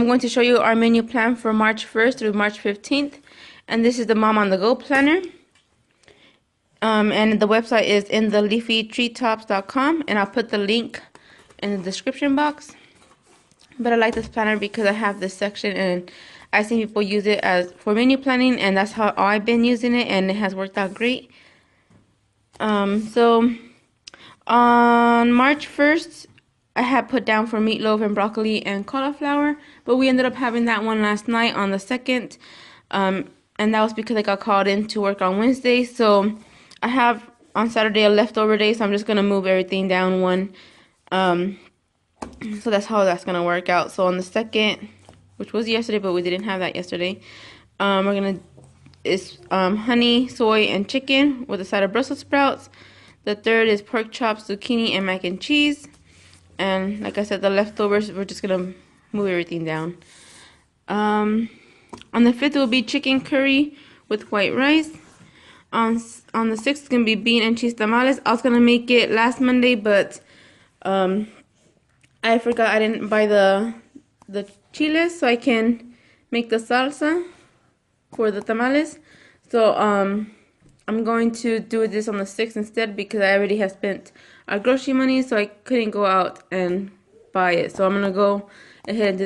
going to show you our menu plan for March 1st through March 15th. And this is the Mom on the Go planner. And the website is in the leafytreetops.com, and I'll put the link in the description box. But I like this planner because I have this section, and I've seen people use it as for menu planning, and that's how I've been using it, and it has worked out great. So on March 1st, I had put down for meatloaf and broccoli and cauliflower, but we ended up having that one last night on the 2nd, and that was because I got called in to work on Wednesday. So I have on Saturday a leftover day, so I'm just gonna move everything down one. So that's how that's gonna work out. So on the 2nd, which was yesterday, but we didn't have that yesterday, we're gonna honey, soy, and chicken with a side of Brussels sprouts. The 3rd is pork chops, zucchini, and mac and cheese. And like I said, the leftovers, we're just gonna move everything down. On the 5th will be chicken curry with white rice. On the 6th, it's gonna be bean and cheese tamales. I was gonna make it last Monday, but I forgot I didn't buy the chiles, so I can make the salsa for the tamales. So I'm going to do this on the 6th instead, because I already have spent our grocery money, so I couldn't go out and buy it. So I'm gonna go ahead and do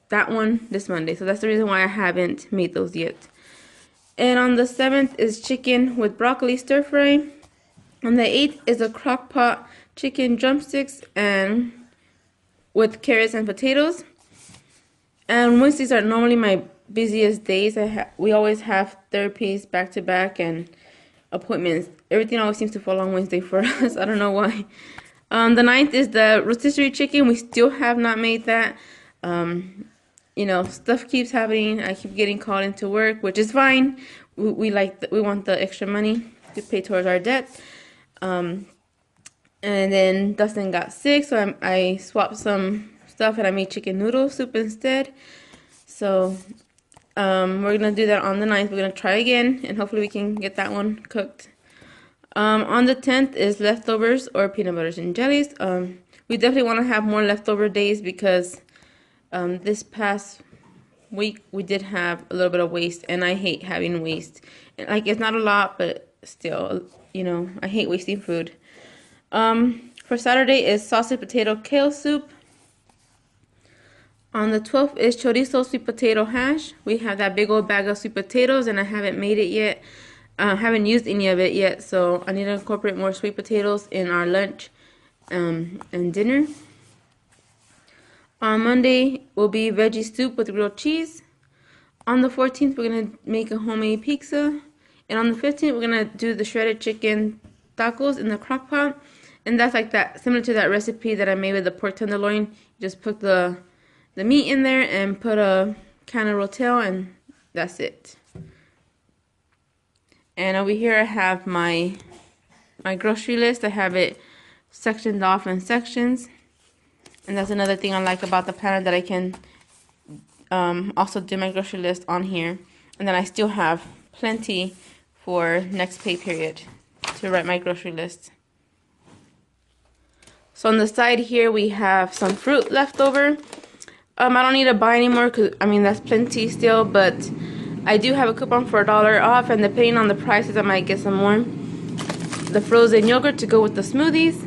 that one this Monday. So that's the reason why I haven't made those yet. And on the 7th is chicken with broccoli stir fry. On the 8th is a crock pot chicken drumsticks and with carrots and potatoes. And Wednesdays are normally my busiest days. We always have therapies back to back and appointments. Everything always seems to fall on Wednesday for us. I don't know why. The 9th is the rotisserie chicken. We still have not made that. You know, stuff keeps happening. I keep getting called into work, which is fine. We want the extra money to pay towards our debt. And then Dustin got sick, so I swapped some stuff and I made chicken noodle soup instead. So we're gonna do that on the 9th. We're gonna try again, and hopefully we can get that one cooked. On the 10th is leftovers or peanut butters and jellies. We definitely want to have more leftover days, because this past week we did have a little bit of waste, and I hate having waste. Like, it's not a lot, but still, you know, I hate wasting food. For Saturday is sausage potato kale soup. On the 12th is chorizo sweet potato hash. We have that big old bag of sweet potatoes, and I haven't made it yet. Haven't used any of it yet, so I need to incorporate more sweet potatoes in our lunch and dinner. On Monday will be veggie soup with grilled cheese. On the 14th, we're going to make a homemade pizza. And on the 15th, we're going to do the shredded chicken tacos in the crock pot. And that's like that, similar to that recipe that I made with the pork tenderloin. You just put the meat in there and put a can of Rotel, and that's it. And over here I have my grocery list. I have it sectioned off in sections. And that's another thing I like about the planner, that I can also do my grocery list on here. And then I still have plenty for next pay period to write my grocery list. So on the side here we have some fruit left over. I don't need to buy anymore, because I mean that's plenty still, but I do have a coupon for $1 off, and depending on the prices I might get some more. The frozen yogurt to go with the smoothies,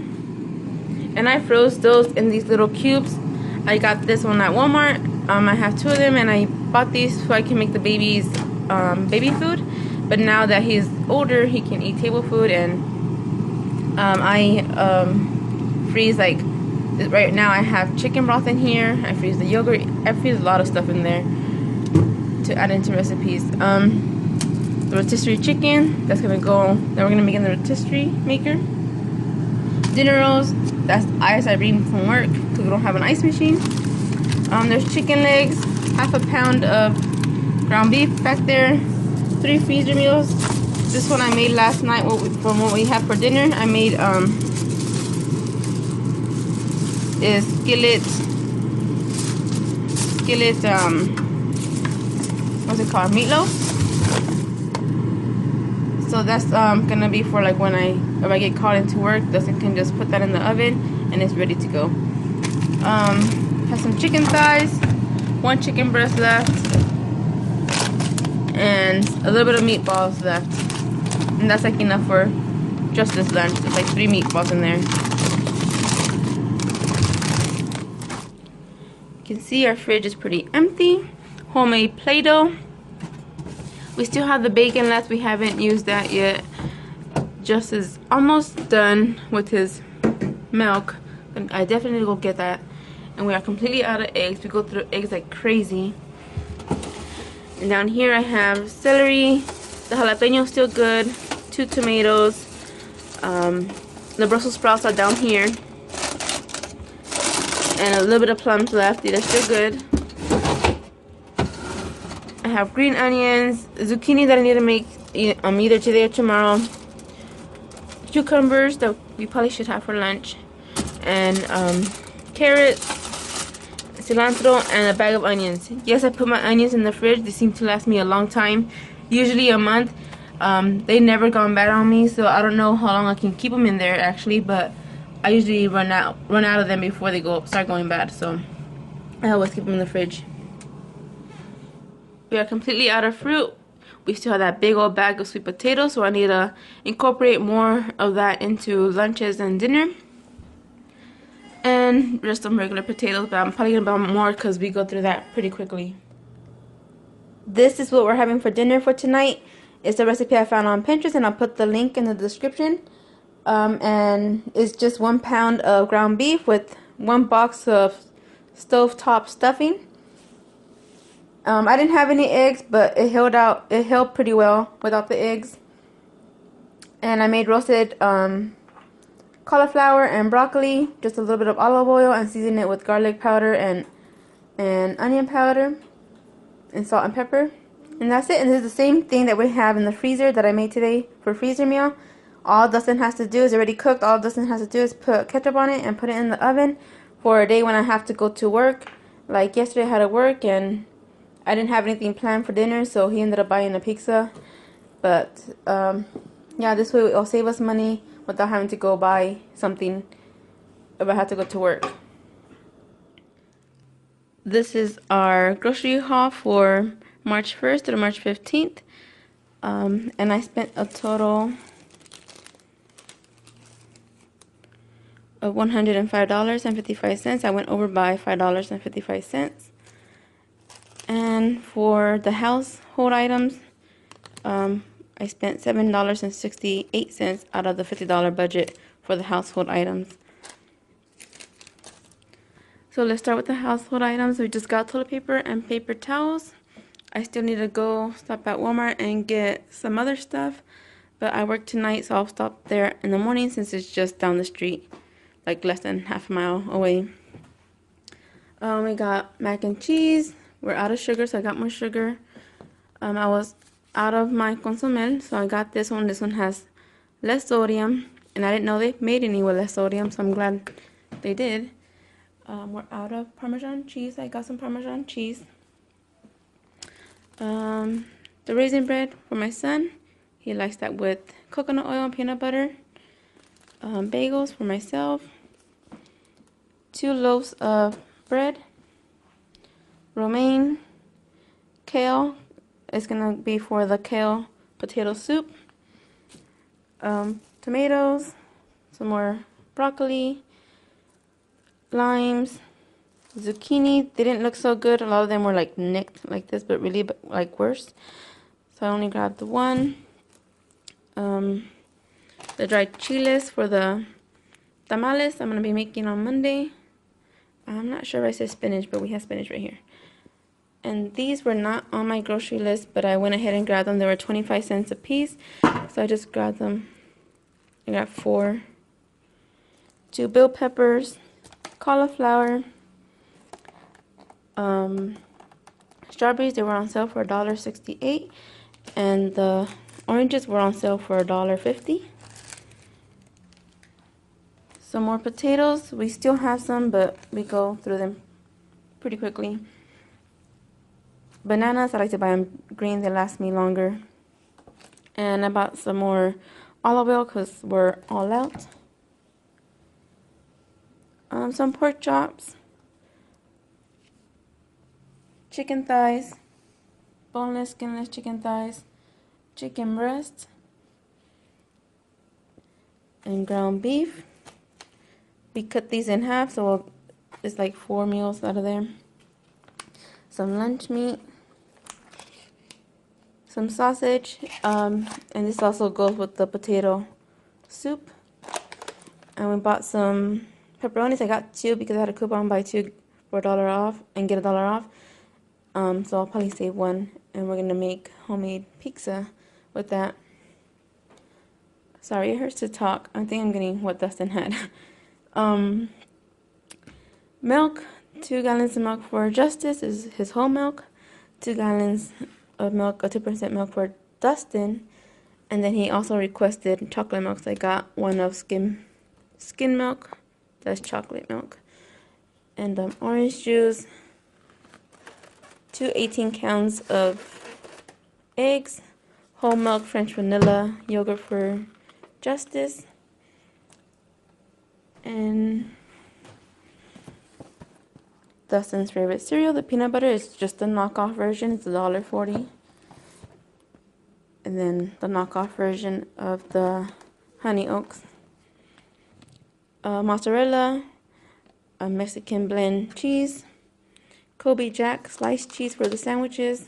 and I froze those in these little cubes. I got this one at Walmart. I have 2 of them, and I bought these so I can make the baby's baby food. But now that he's older, he can eat table food, and I freeze, like right now I have chicken broth in here. I freeze the yogurt. I freeze a lot of stuff in there to add into recipes. The rotisserie chicken, that's gonna go, that we're gonna make in the rotisserie maker. Dinner rolls, that's ice I bring from work because we don't have an ice machine. There's chicken legs, half a pound of ground beef back there, 3 freezer meals. This one I made last night from what we had for dinner. I made is skillet, what's it called, meatloaf. So that's gonna be for like if I get called into work, Dustin can just put that in the oven and it's ready to go. Have some chicken thighs, one chicken breast left, and a little bit of meatballs left. And that's like enough for just this lunch. There's like 3 meatballs in there. You can see our fridge is pretty empty. Homemade Play-Doh. We still have the bacon left. We haven't used that yet. Just is almost done with his milk. I definitely go get that. And we are completely out of eggs. We go through eggs like crazy. And down here I have celery. The jalapeno is still good. 2 tomatoes. The Brussels sprouts are down here. And a little bit of plums left. They're still good. I have green onions, zucchini that I need to make either today or tomorrow. Cucumbers that we probably should have for lunch. And carrots, cilantro, and a bag of onions. Yes, I put my onions in the fridge. They seem to last me a long time. Usually a month. They never gone bad on me, so I don't know how long I can keep them in there actually, but I usually run out of them before they start going bad, so I always keep them in the fridge. We are completely out of fruit. We still have that big old bag of sweet potatoes, so I need to incorporate more of that into lunches and dinner. And just some regular potatoes, but I'm probably going to buy more because we go through that pretty quickly. This is what we're having for dinner for tonight. It's a recipe I found on Pinterest, and I'll put the link in the description. And it's just 1 pound of ground beef with 1 box of stovetop stuffing. I didn't have any eggs, but it held pretty well without the eggs. And I made roasted cauliflower and broccoli, just a little bit of olive oil, and season it with garlic powder and onion powder and salt and pepper. And that's it. And this is the same thing that we have in the freezer that I made today for freezer meal. All Dustin has to do is already cooked. All Dustin has to do is put ketchup on it and put it in the oven for a day when I have to go to work. Like yesterday I had to work and I didn't have anything planned for dinner, so he ended up buying a pizza. But yeah, this way it'll save us money without having to go buy something if I have to go to work. This is our grocery haul for March 1st to March 15th. And I spent a total of $105.55. I went over by $5.55. And for the household items, I spent $7.68 out of the $50 budget for the household items. So let's start with the household items. We just got toilet paper and paper towels. I still need to go stop at Walmart and get some other stuff, but I work tonight, so I'll stop there in the morning since it's just down the street, like less than half a mile away. We got mac and cheese. We're out of sugar, so I got more sugar. I was out of my consomé, so I got this one. This one has less sodium, and I didn't know they made any with less sodium, so I'm glad they did. We're out of Parmesan cheese. I got some Parmesan cheese. The raisin bread for my son. He likes that with coconut oil and peanut butter. Bagels for myself. 2 loaves of bread. Romaine. Kale. It's gonna be for the kale potato soup. Tomatoes. Some more broccoli. Limes. Zucchini. They didn't look so good. A lot of them were like nicked like this, but really like worse. So I only grabbed the one. The dried chiles for the tamales I'm going to be making on Monday. I'm not sure if I said spinach, but we have spinach right here. And these were not on my grocery list, but I went ahead and grabbed them. They were 25 cents a piece, so I just grabbed them. I got 4. 2 bell peppers, cauliflower, strawberries. They were on sale for $1.68, and the oranges were on sale for $1.50. Some more potatoes. We still have some, but we go through them pretty quickly. Bananas, I like to buy them green. They last me longer. And I bought some more olive oil because we're all out. Some pork chops. chicken thighs, boneless, skinless chicken thighs, chicken breast, and ground beef. We cut these in half, so it's like 4 meals out of there. Some lunch meat, some sausage, and this also goes with the potato soup. And we bought some pepperonis. I got 2 because I had a coupon, buy 2 for $1 off and get $1 off. So I'll probably save 1, and we're gonna make homemade pizza with that. Sorry, it hurts to talk. I think I'm getting what Dustin had. Milk, 2 gallons of milk for Justice is his whole milk. 2 gallons of milk, 2% milk for Dustin, and then he also requested chocolate milk. So I got 1 of skim milk, that's chocolate milk, and orange juice. 2 18 counts of eggs, whole milk, French vanilla, yogurt for Justice, and Dustin's favorite cereal, the peanut butter, is just the knockoff version. It's $1.40. And then the knockoff version of the Honey Oaks. Mozzarella, a Mexican blend cheese, Kobe Jack sliced cheese for the sandwiches,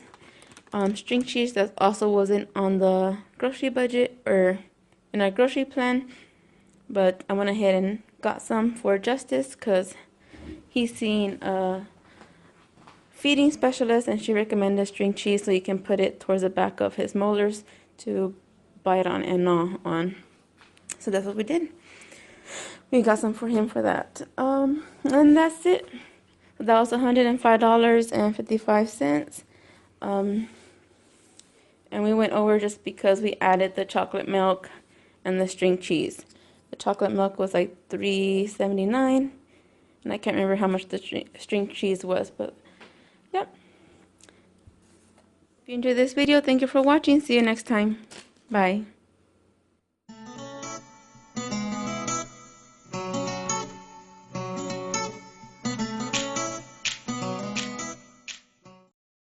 string cheese that also wasn't on the grocery budget or in our grocery plan, but I went ahead and got some for Justice because he's seen a feeding specialist and she recommended string cheese so you can put it towards the back of his molars to bite on and gnaw on. So that's what we did. We got some for him for that. And that's it. That was $105.55. And we went over just because we added the chocolate milk and the string cheese. The chocolate milk was like $3.79, and I can't remember how much the string cheese was, but yep. If you enjoyed this video, thank you for watching. See you next time. Bye.